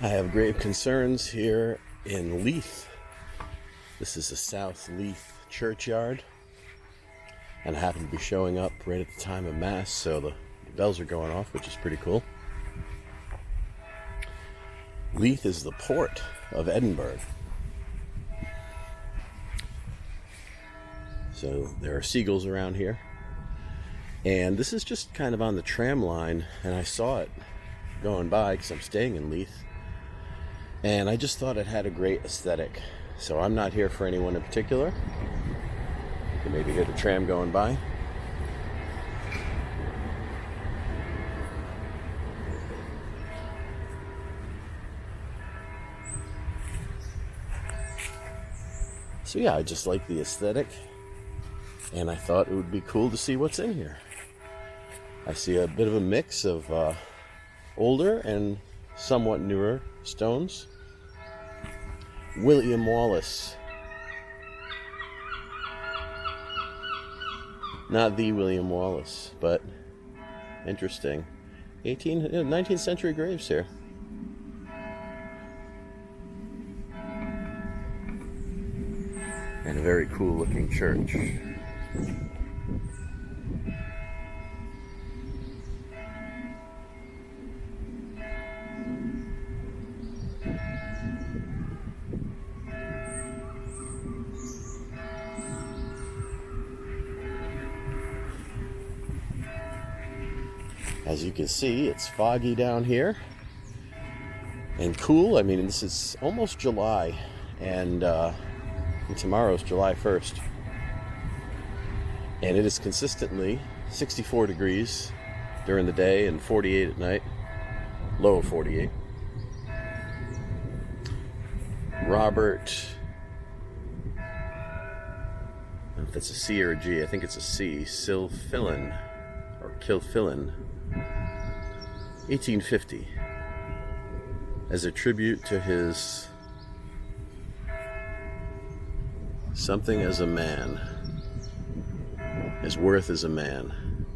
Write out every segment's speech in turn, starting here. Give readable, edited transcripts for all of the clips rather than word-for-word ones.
I have grave concerns here in Leith. This is the South Leith Churchyard, and I happen to be showing up right at the time of Mass, so the bells are going off, which is pretty cool. Leith is the port of Edinburgh. So there are seagulls around here. And this is just kind of on the tram line, and I saw it going by because I'm staying in Leith. And I just thought it had a great aesthetic. So I'm not here for anyone in particular. You can maybe hear the tram going by. So yeah, I just like the aesthetic. And I thought it would be cool to see what's in here. I see a bit of a mix of older and somewhat newer stones. William Wallace. Not the William Wallace, but interesting. 19th century graves here. And a very cool looking church. As you can see, it's foggy down here and cool. I mean, this is almost July, and tomorrow's July 1st. And it is consistently 64 degrees during the day and 48 at night, low of 48. Robert, I don't know if it's a C or a G, I think it's a C, Kilfillan, 1850, as a tribute to his something as a man, his worth as a man,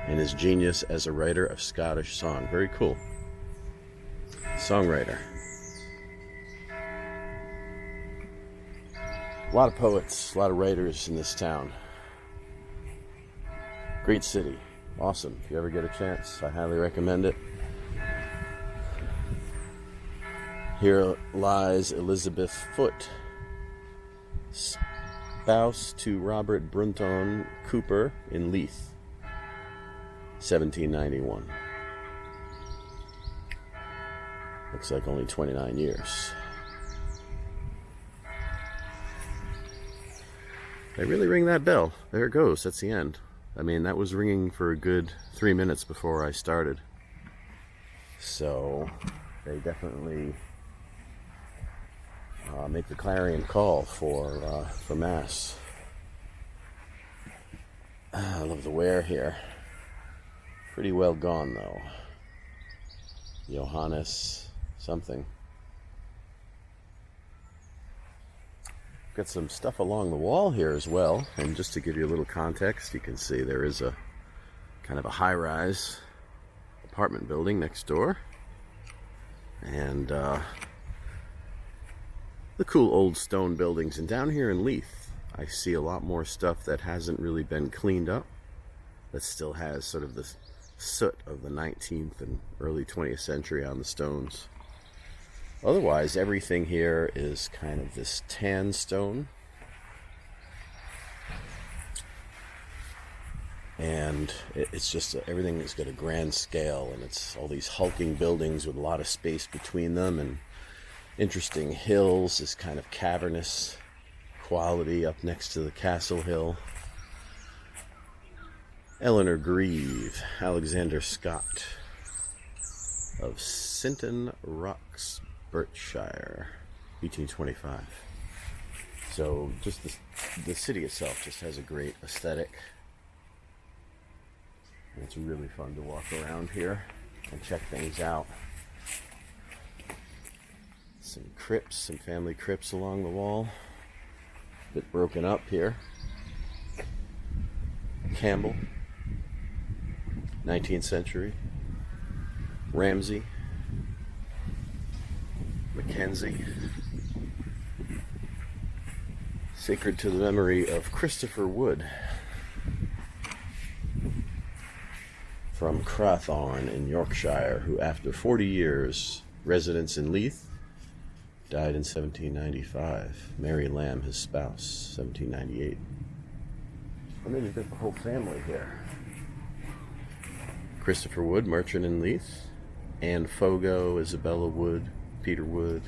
and his genius as a writer of Scottish song. Very cool. Songwriter. A lot of poets, a lot of writers in this town. Great city. Awesome. If you ever get a chance, I highly recommend it. Here lies Elizabeth Foote, spouse to Robert Brunton Cooper in Leith, 1791. Looks like only 29 years. They really ring that bell. There it goes. That's the end. I mean, that was ringing for a good 3 minutes before I started. So they definitely make the clarion call for Mass. I love the wear here. Pretty well gone, though. Johannes something. Got some stuff along the wall here as well, and just to give you a little context, you can see there is a kind of a high-rise apartment building next door, and the cool old stone buildings. And down here in Leith, I see a lot more stuff that hasn't really been cleaned up, that still has sort of the soot of the 19th and early 20th century on the stones. Otherwise, everything here is kind of this tan stone. And it's just, everything has got a grand scale, and it's all these hulking buildings with a lot of space between them, and interesting hills, this kind of cavernous quality up next to the castle hill. Eleanor Grieve, Alexander Scott of Sinton Rocks, Berkshire, 1825. So just the city itself just has a great aesthetic. And it's really fun to walk around here and check things out. Some crypts, some family crypts along the wall. A bit broken up here. Campbell, 19th century. Ramsey. Mackenzie. Sacred to the memory of Christopher Wood from Crawthorne in Yorkshire, who after 40 years residence in Leith died in 1795. Mary Lamb, his spouse, 1798. And then you've got the whole family here. Christopher Wood, merchant in Leith. Anne Fogo, Isabella Wood, Peter Wood.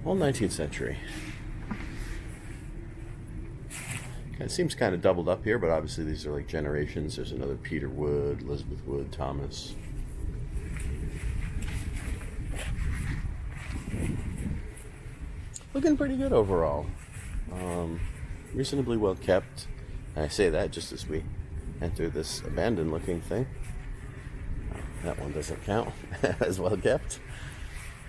All 19th century. It seems kind of doubled up here, but obviously these are like generations. There's another Peter Wood, Elizabeth Wood, Thomas. Looking pretty good overall. Reasonably well kept. And I say that just as we enter this abandoned looking thing. That one doesn't count as well kept.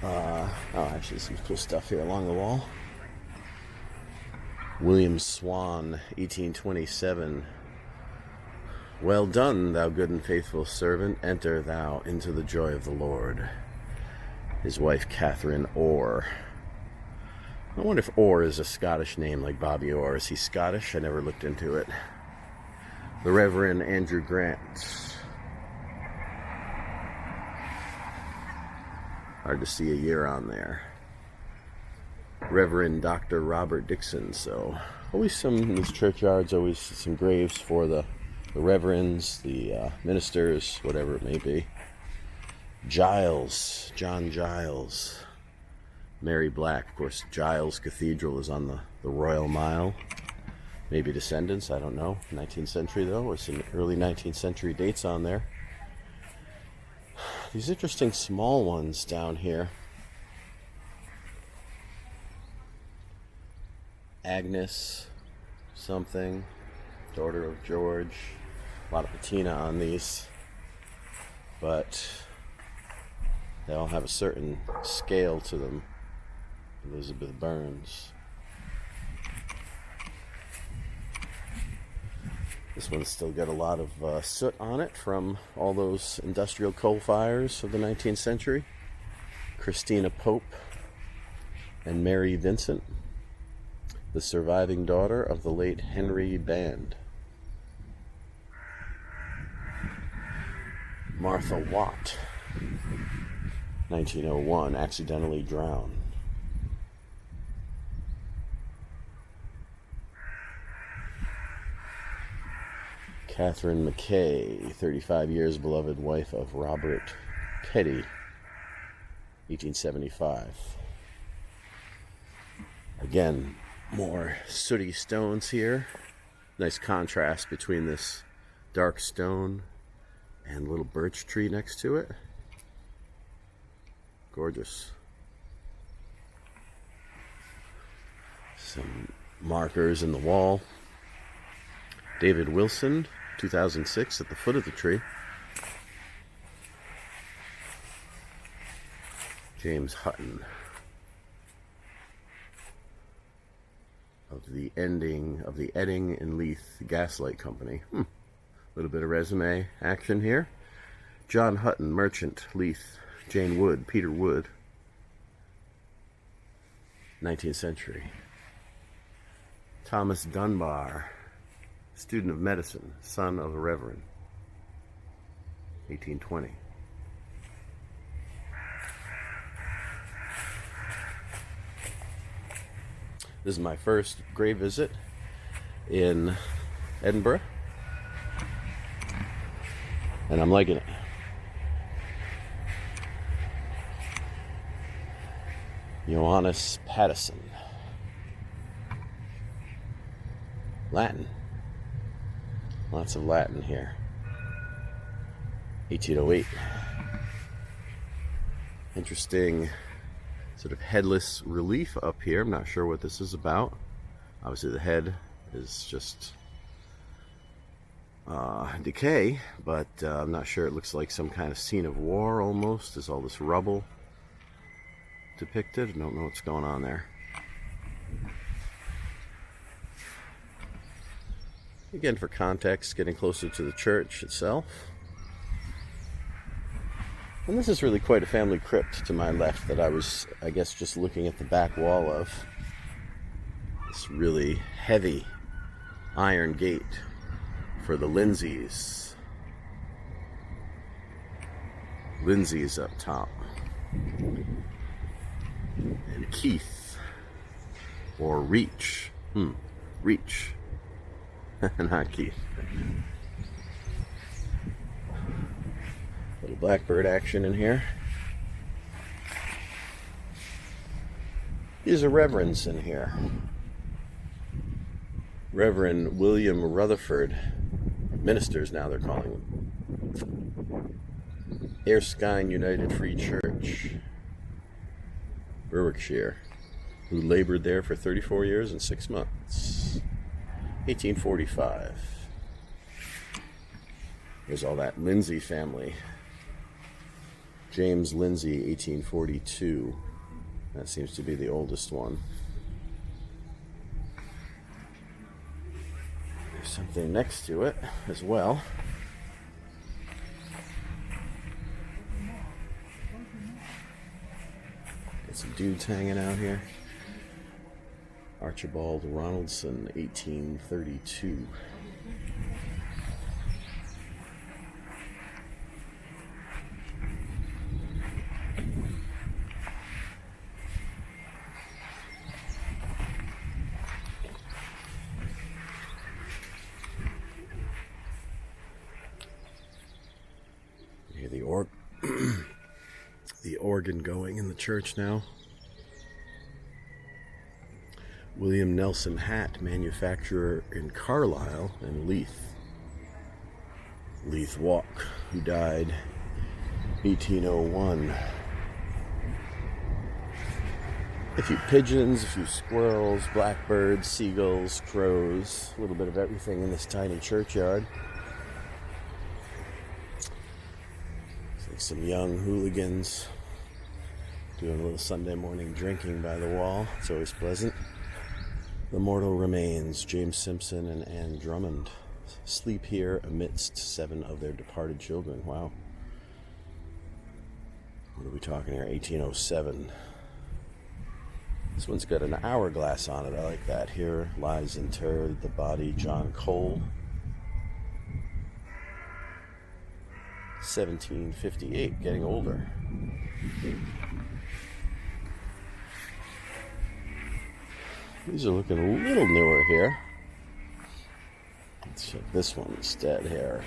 Actually some cool stuff here along the wall. William Swan, 1827. Well done, thou good and faithful servant. Enter thou into the joy of the Lord. His wife, Catherine Orr. I wonder if Orr is a Scottish name like Bobby Orr. Is he Scottish? I never looked into it. The Reverend Andrew Grant. Hard to see a year on there. Reverend Dr. Robert Dixon. So always some in these churchyards, always some graves for the reverends, the ministers, whatever it may be. Giles, John Giles. Mary Black. Of course, Giles Cathedral is on the Royal Mile. Maybe descendants, I don't know. 19th century though, or some early 19th century dates on there. These interesting small ones down here. Agnes something, daughter of George. A lot of patina on these, but they all have a certain scale to them. Elizabeth Burns. This one's still got a lot of soot on it from all those industrial coal fires of the 19th century. Christina Pope and Mary Vincent, the surviving daughter of the late Henry Band. Martha Watt, 1901, accidentally drowned. Catherine McKay, 35 years beloved wife of Robert Petty, 1875. Again, more sooty stones here. Nice contrast between this dark stone and little birch tree next to it. Gorgeous. Some markers in the wall. David Wilson, 2006, at the foot of the tree. James Hutton of the Edding and Leith Gaslight Company. A little bit of resume action here. John Hutton, merchant, Leith. Jane Wood, Peter Wood, 19th century. Thomas Dunbar, student of medicine, son of a reverend, 1820. This is my first grave visit in Edinburgh, and I'm liking it. Johannes Pattison. Latin. Lots of Latin here. 1808. Interesting sort of headless relief up here. I'm not sure what this is about. Obviously the head is just decay, but I'm not sure. It looks like some kind of scene of war almost. There's all this rubble depicted. I don't know what's going on there. Again, for context, getting closer to the church itself. And this is really quite a family crypt to my left that I was, I guess, just looking at the back wall of. This really heavy iron gate for the Lindsays. Lindsay's up top. And Keith. Or Reach. Reach. Not Keith. Little blackbird action in here. These are reverends in here. Reverend William Rutherford. Ministers now they're calling them. Erskine United Free Church. Berwickshire. Who labored there for 34 years and 6 months. 1845. There's all that Lindsay family. James Lindsay, 1842. That seems to be the oldest one. There's something next to it as well. Got some dudes hanging out here. Archibald Ronaldson, 1832. You hear the organ going in the church now. William Nelson Hat, manufacturer in Carlisle and Leith. Leith Walk, who died 1801. A few pigeons, a few squirrels, blackbirds, seagulls, crows, a little bit of everything in this tiny churchyard. It's like some young hooligans doing a little Sunday morning drinking by the wall. It's always pleasant. The mortal remains, James Simpson and Anne Drummond, sleep here amidst 7 of their departed children. Wow. What are we talking here? 1807. This one's got an hourglass on it. I like that. Here lies interred the body John Cole. 1758, getting older. These are looking a little newer here. Let's check this one instead here.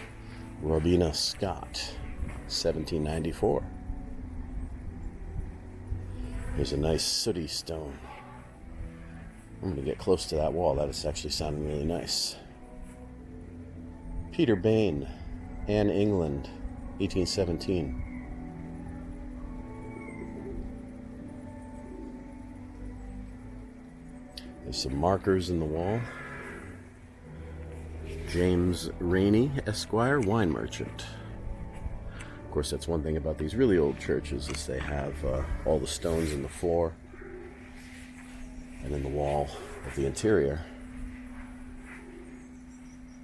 Robina Scott, 1794. Here's a nice sooty stone. I'm going to get close to that wall. That is actually sounding really nice. Peter Bain, Anne England, 1817. There's some markers in the wall. James Rainey, Esquire, wine merchant. Of course, that's one thing about these really old churches is they have all the stones in the floor and in the wall of the interior.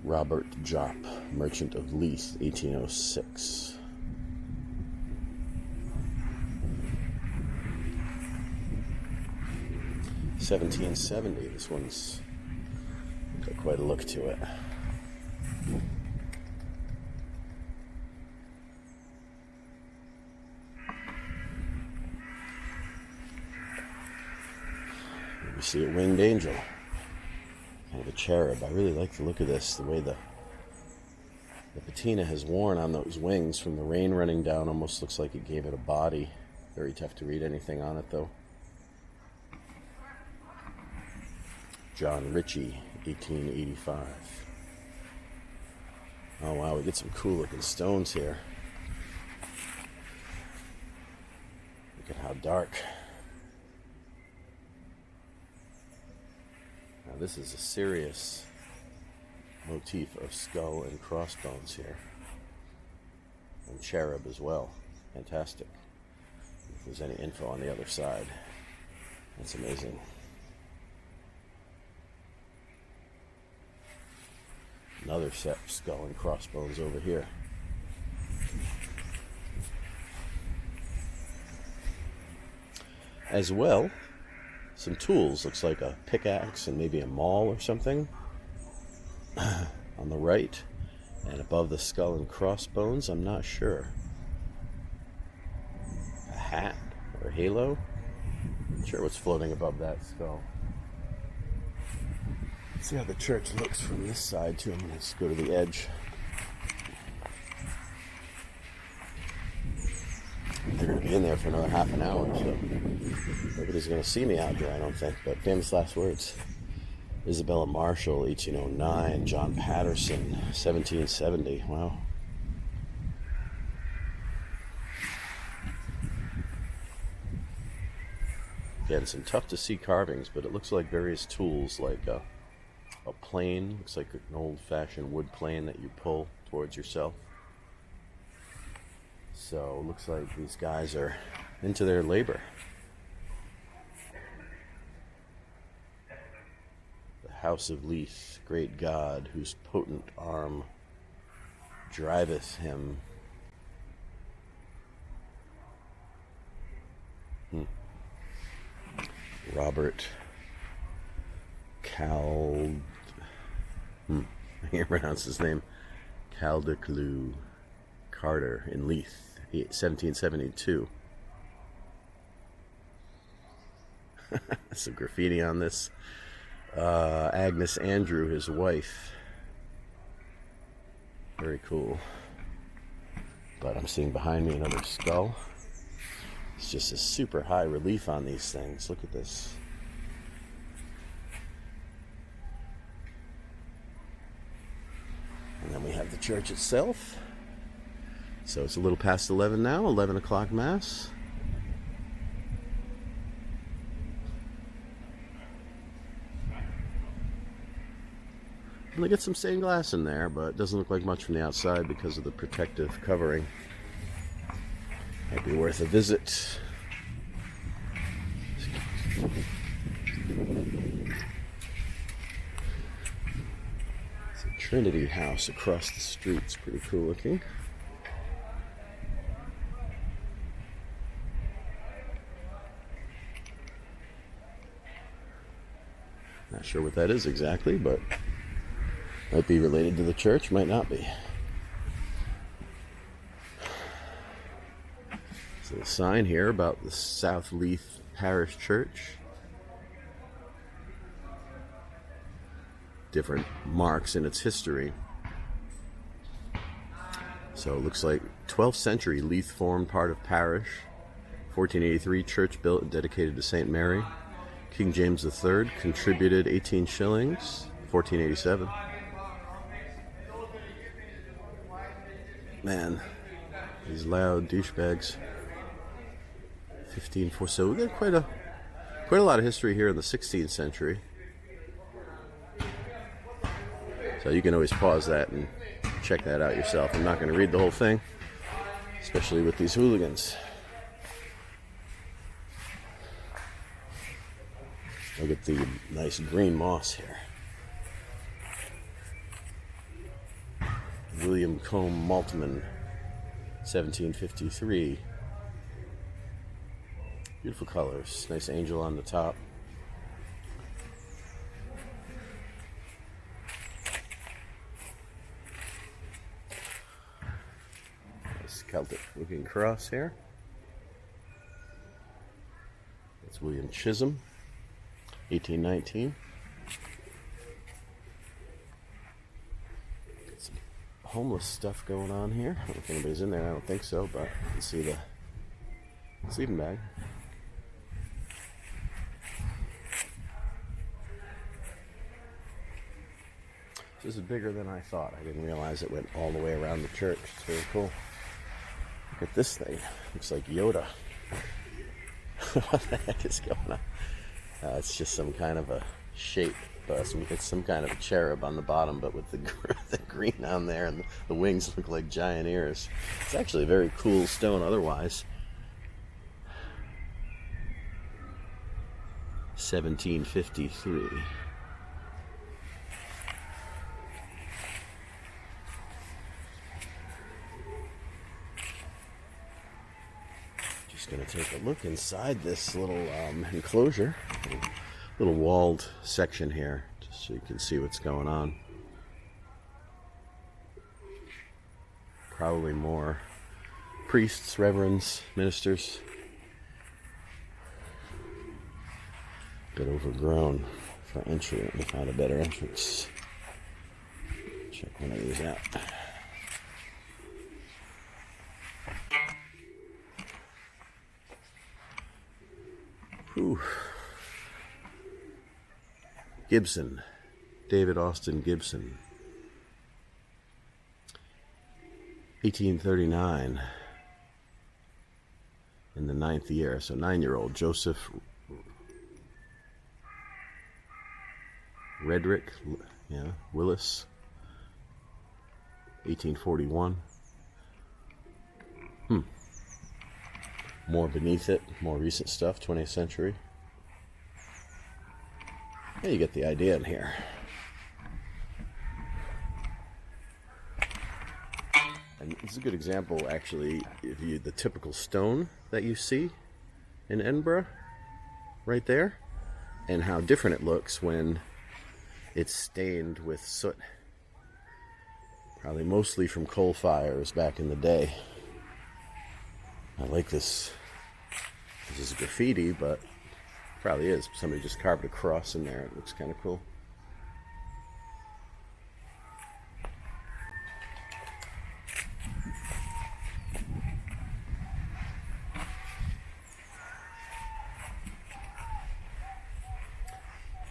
Robert Jopp, merchant of Leith, 1806. $1770. This one's got quite a look to it. We see a winged angel, kind of a cherub. I really like the look of this. The way the patina has worn on those wings from the rain running down almost looks like it gave it a body. Very tough to read anything on it though. John Ritchie, 1885. Oh wow, we get some cool looking stones here. Look at how dark. Now this is a serious motif of skull and crossbones here. And cherub as well. Fantastic. If there's any info on the other side. That's amazing. Another set of skull and crossbones over here. as well, some tools. Looks like a pickaxe and maybe a maul or something on the right. And above the skull and crossbones, I'm not sure. A hat or a halo? Not sure what's floating above that skull. Let's see how the church looks from this side too. I'm going to just go to the edge. They're going to be in there for another half an hour, so nobody's going to see me out there, I don't think. But famous last words. Isabella Marshall, 1809. John Patterson, 1770. Wow. Again, some tough to see carvings, but it looks like various tools, like a plane. Looks like an old-fashioned wood plane that you pull towards yourself. So it looks like these guys are into their labor. The house of Leith, great God, whose potent arm driveth him. Robert I can't pronounce his name. Caldeclu Carter in Leith, 1772. Some graffiti on this. Agnes Andrew, his wife. Very cool. But I'm seeing behind me another skull. It's just a super high relief on these things. Look at this. And then we have the church itself. So it's a little past 11 now, 11 o'clock Mass. I'm going to get some stained glass in there, but it doesn't look like much from the outside because of the protective covering. Might be worth a visit. It's a Trinity house across the street. It's pretty cool looking. Not sure what that is exactly, but might be related to the church, might not be. So a sign here about the South Leith Parish Church. Different marks in its history. So it looks like 12th century Leith formed part of Parish. 1483 church built and dedicated to St. Mary. King James III contributed 18 shillings. 1487. Man, these loud douchebags. 1540. So we got quite a lot of history here in the 16th century. So you can always pause that and check that out yourself. I'm not going to read the whole thing, especially with these hooligans. Look at the nice green moss here. William Combe Maltman, 1753. Beautiful colors. Nice angel on the top. Nice Celtic looking cross here. That's William Chisholm, 1819. Got some homeless stuff going on here. I don't know if anybody's in there. I don't think so, but you can see the sleeping bag. This is bigger than I thought. I didn't realize it went all the way around the church. It's very cool. Look at this thing. Looks like Yoda. What the heck is going on? It's just some kind of a shape. It's some kind of a cherub on the bottom, but with the green on there, and the wings look like giant ears. It's actually a very cool stone otherwise. 1753. Just going to take a look inside this little enclosure, little walled section here, just so you can see what's going on. Probably more priests, reverends, ministers. Bit overgrown for entry. Let me find a better entrance. Check one of these out. Whew. Gibson, David Austin Gibson, 1839, in the 9th year, so 9-year-old Joseph Redrick, Willis, 1841. More beneath it, more recent stuff, 20th century. Yeah, you get the idea in here. And it's a good example, actually, if you the typical stone that you see in Edinburgh, right there, and how different it looks when it's stained with soot. Probably mostly from coal fires back in the day. I like this. This is graffiti, but probably is. Somebody just carved a cross in there. It looks kind of cool.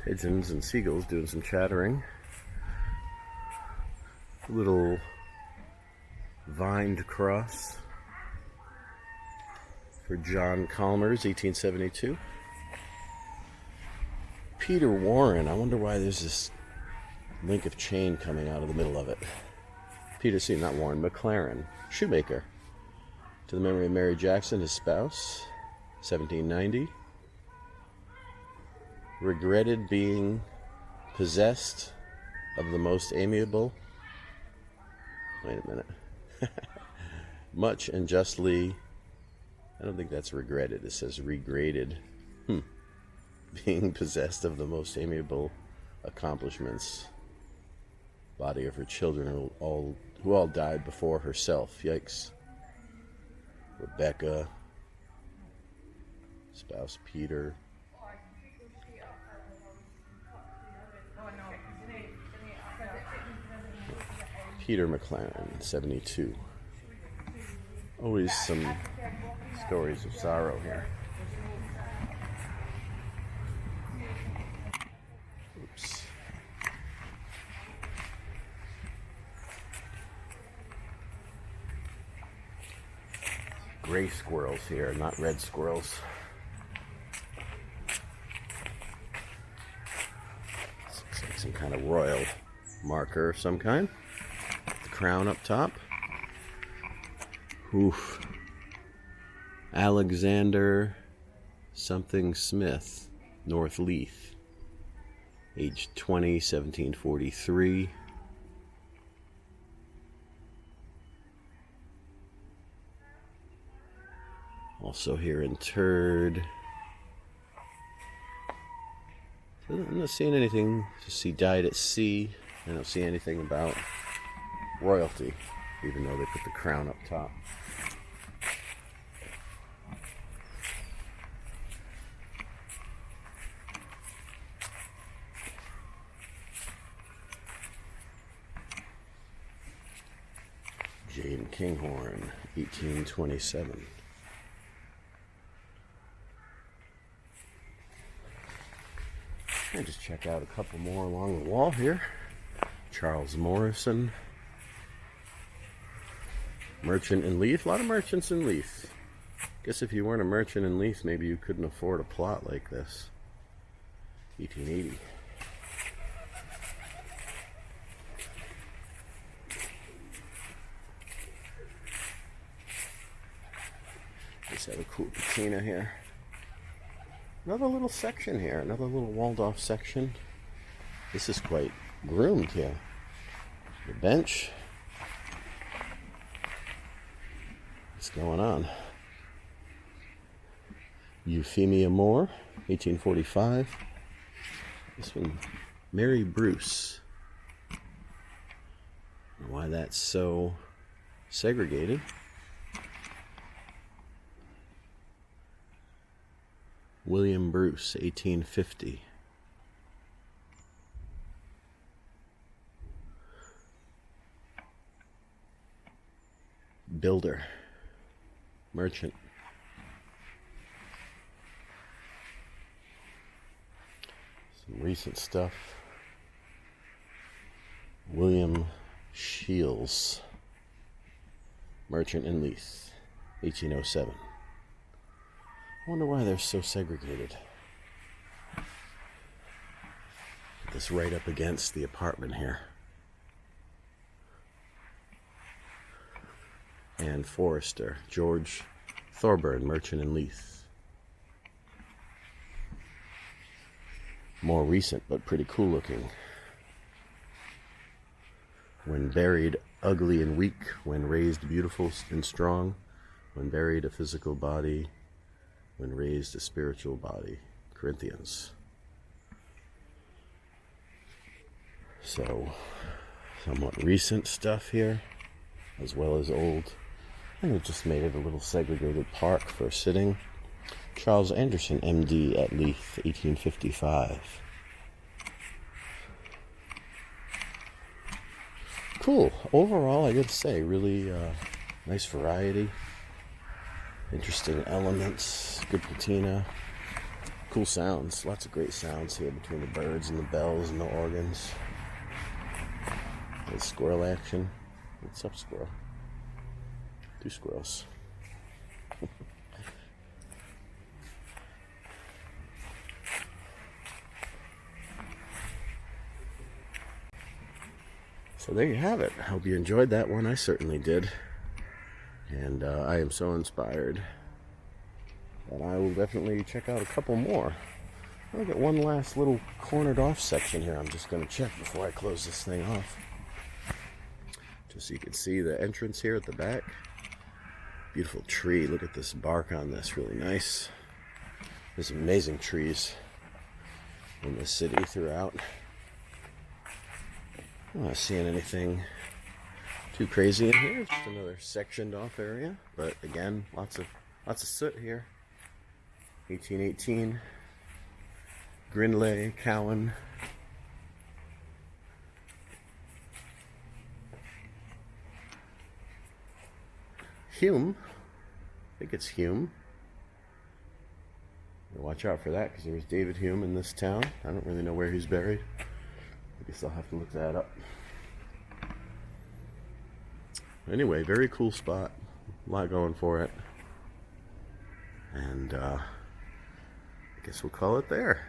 Pigeons and seagulls doing some chattering. Little vined cross for John Chalmers, 1872. Peter Warren. I wonder why there's this link of chain coming out of the middle of it. Peter C., not Warren, McLaren, shoemaker. To the memory of Mary Jackson, his spouse, 1790. Regretted being possessed of the most amiable. Wait a minute. Much and justly. I don't think that's regretted. It says regraded. Being possessed of the most amiable accomplishments. Body of her children who all died before herself. Yikes. Rebecca. Spouse Peter. Peter McLaren, 72. Always some stories of sorrow here. Oops. Gray squirrels here, not red squirrels. This looks like some kind of royal marker of some kind. The crown up top. Oof. Alexander something Smith, North Leith, age 20, 1743. Also here interred. I'm not seeing anything. Just he died at sea. I don't see anything about royalty, even though they put the crown up top. Jane Kinghorn, 1827. I'll just check out a couple more along the wall here. Charles Morrison, merchant in Leith. A lot of merchants in Leith. Guess if you weren't a merchant in Leith, maybe you couldn't afford a plot like this. 1880. Just have a cool patina here. Another little section here, another little walled off section. This is quite groomed here. The bench. What's going on? Euphemia Moore, 1845. This one, Mary Bruce. I don't know why that's so segregated. William Bruce, 1850. Builder, merchant. Some recent stuff. William Shields, merchant in Leith, 1807. I wonder why they're so segregated. This right up against the apartment here. And Forrester, George Thorburn, merchant in Leith. More recent, but pretty cool looking. When buried, ugly and weak. When raised, beautiful and strong. When buried, a physical body. When raised, a spiritual body. Corinthians. So, somewhat recent stuff here, as well as old. And it just made it a little segregated park for sitting. Charles Anderson, MD, at Leith, 1855. Cool. Overall, I gotta say, really nice variety. Interesting elements. Good patina. Cool sounds. Lots of great sounds here between the birds and the bells and the organs. There's squirrel action. What's up, squirrel? Two squirrels. So there you have it. I hope you enjoyed that one. I certainly did. And I am so inspired that I will definitely check out a couple more. I'll get one last little cornered off section here. I'm just going to check before I close this thing off. Just so you can see the entrance here at the back. Beautiful tree. Look at this bark on this. Really nice. There's amazing trees in the city throughout. I'm not seeing anything too crazy in here. Just another sectioned off area. But again, lots of soot here. 1818. Grinley, Cowan. Hume. I think it's Hume. Watch out for that, because there's David Hume in this town. I don't really know where he's buried. I guess I'll have to look that up. Anyway, very cool spot. A lot going for it. And I guess we'll call it there.